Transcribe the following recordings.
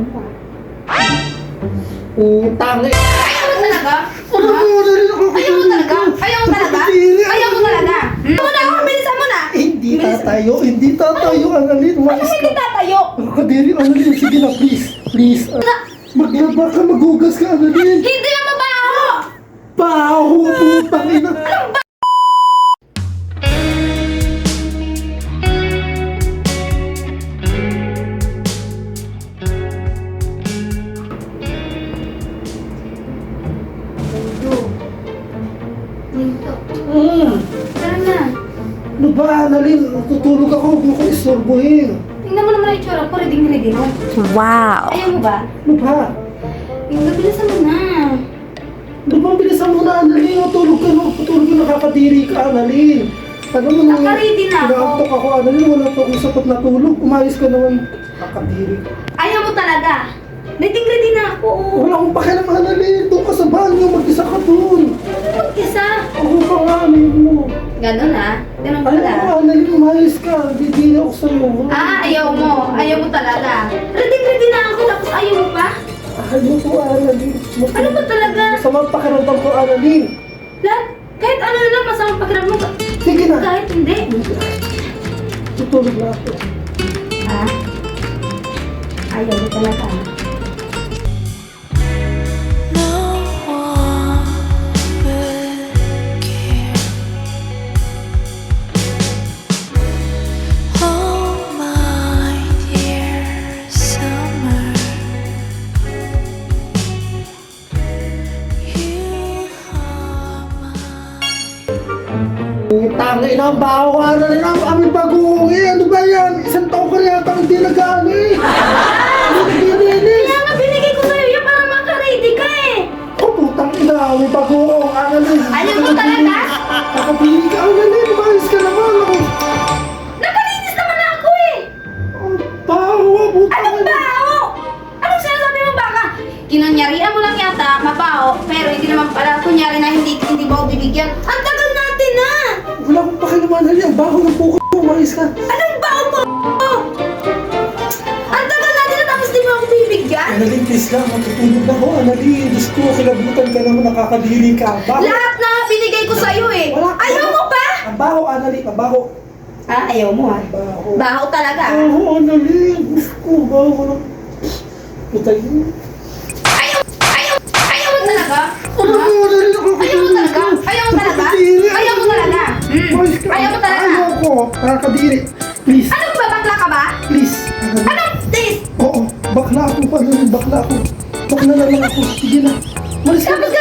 Ano pa? Tangay. Ayaw mo talaga? Ano mo? Ayaw mo talaga? Ayaw mo talaga? Ayaw mo talaga? Ayaw mo na ako, bilisan mo na! Hindi tatayo, hindi tatayo, Annalyn. Ano Umayos hindi ka. tatayo? Kadiri, Annalyn. Sige na, please. Please. Maglaba ka, maghugas ka, Annalyn. Hindi na mabaho! Baho, putang ina. Tara na. Ano ba, Annalyn? Tutulog ako, huwag mo ko istorbohin. Tingnan mo naman ang itsura ko, ready mo. Wow. Ayaw mo ba? Ano ba? Yung bilisan mo na. Ano bang bilisan mo na, Annalyn? Tutulog ka, nakakadiri ka, Annalyn. Ano mo na? Naka-ready na ako. Nakaantok ako, Annalyn. Wala pa akong sapat na tulog. Umayos ka naman. Nakakadiri. Ayaw mo talaga. Ready na ako. Wala akong pakialam, Annalyn. Doon ka sa banyo, mag-isa ka doon. Mag-isa. Ako pa nga, amigo mo. Ganun ah. Ganun Ayaw pala. mo, Annalyn, umayos ka. Didiri ako sa'yo. Ayaw mo. Ayaw mo talaga. Ready na ako, tapos ayaw mo pa? Ayaw ko, Annalyn. Ano ba talaga? Masamang pakiramdam ko, Annalyn. Lahat, kahit ano na lang, masamang pakiram mo. Sige na. Kahit hindi. Tutulog na ako. Ha? Ayaw mo talaga. No one will care. Oh my dear summer, you are mine. Tangay na ang baho, Annalyn. Ang aming bagoong eh. Ano ba yan? Isang taon ka rin yata hindi nag-ani. Kaya nga binigay ko sa'yo yan para makaready ka eh. Oh, putang ina. Aming bagoong, Annalyn. Ayaw mo talaga? Nakapili ka, Annalyn. Umayos ka naman. Ako. Nakalinis naman na ako eh. Ang baho, putang Anong ina. baho? Anong sinasabi mo baka? Kinunyarihan mo lang yata, mabaho, pero hindi naman pala kunyari na hindi mo ako bibigyan. Ang tagal natin na! Wala akong pakilaman, Annalyn. Ang baho ng buko. Umayos ka. Anong baho mo? Ang tagal natin na tapos di mo ako bibigyan? Annalyn, please lang. Matutulog ako, Annalyn. Diyos ko, kilabutan ka naman. Nakakadiri ka. Ang baho. Lahat na binigay ko sa'yo eh. Wala. Ayaw mo pa? Ang baho, Annalyn. Ang baho. Ayaw mo ha. Baho. Baho talaga. Baho, Annalyn. Diyos ko, baho ko lang. Putay mo. Ayaw mo talaga? Ano Ha? mo, Annalyn? Ayaw mo talaga? Ayaw mo talaga? Ayaw mo talaga? Umayos ka. Ayaw mo talaga? Ayaw ko. Nakakadiri. Please. Anong ba? Bakla ka ba? Please. Annalyn. Anong this? Oo. Bakla ako pa, Annalyn. Bakla ako. Bakla na lang ako. Sige na. Malis ka. Tapos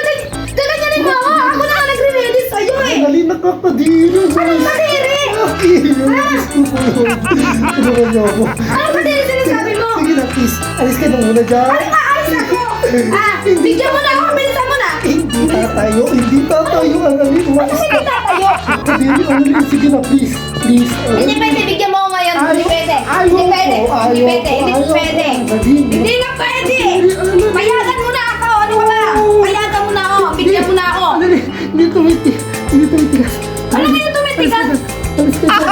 gaganyanin mo ako. Ako na nga nagre-ready sa'yo eh. Annalyn, nakakadiri. Anong kadiri? Diyos ko po. Tulungan niyo ako. Anong kadiri sinasabi mo? Sige na, please. Alis ka na muna dyan. Anong aalis ako? Bigyan mo na ako. Bilisan mo na. Hindi tatayo. Hindi tatayo. Annalyn, umayos Hindi ka. tatayo. Kadiri, Annalyn. Sige na, please. Please. Hindi pwede. Bigyan mo ako ngayon. Hindi pwede. Ayaw Hindi pwede. ko, Hindi ayaw pwede. ko, Hindi ayaw ko. pwede. Annalyn. Hindi na pwede. Payagan mo na ako. Ano ka ba? Payagan mo na ako. Bigyan mo na ako. Annalyn, hindi tumitigas. Hindi tumitigas. Ano kayo tumitigas? Alis ka dyan.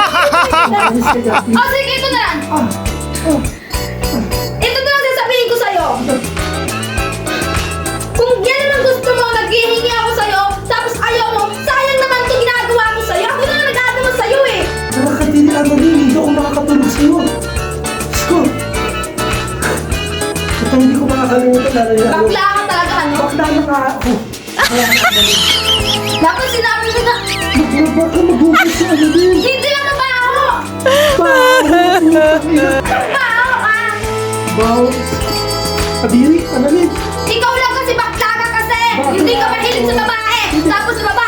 Alis ka dyan, please. O sige, ito na lang. Ah, ah. Ito na lang sasabihin ko sa'yo. Kung yan naman gusto mo, naghihingi ako sa'yo, tapos ayaw mo, sayang naman ito ginagawa ko sa'yo. Ako na nagagawa sa'yo eh. Nakakadiri, Annalyn. Hindi ako makakatulog sa'yo. Diyos ko. Ito hindi ko makakalimutan, Annalyn. Bakla ka talaga, ano? Bakla na nga ako. Dapat sinabi mo na, Maglaba ka, maghugas ka, Annalyn. hindi lang mabaho. Baho ka. Baho. Kadiri, Annalyn. Ikaw lang kasi bakla ka kasi. Hindi ka mahilig sa babae. Tapos sa babae,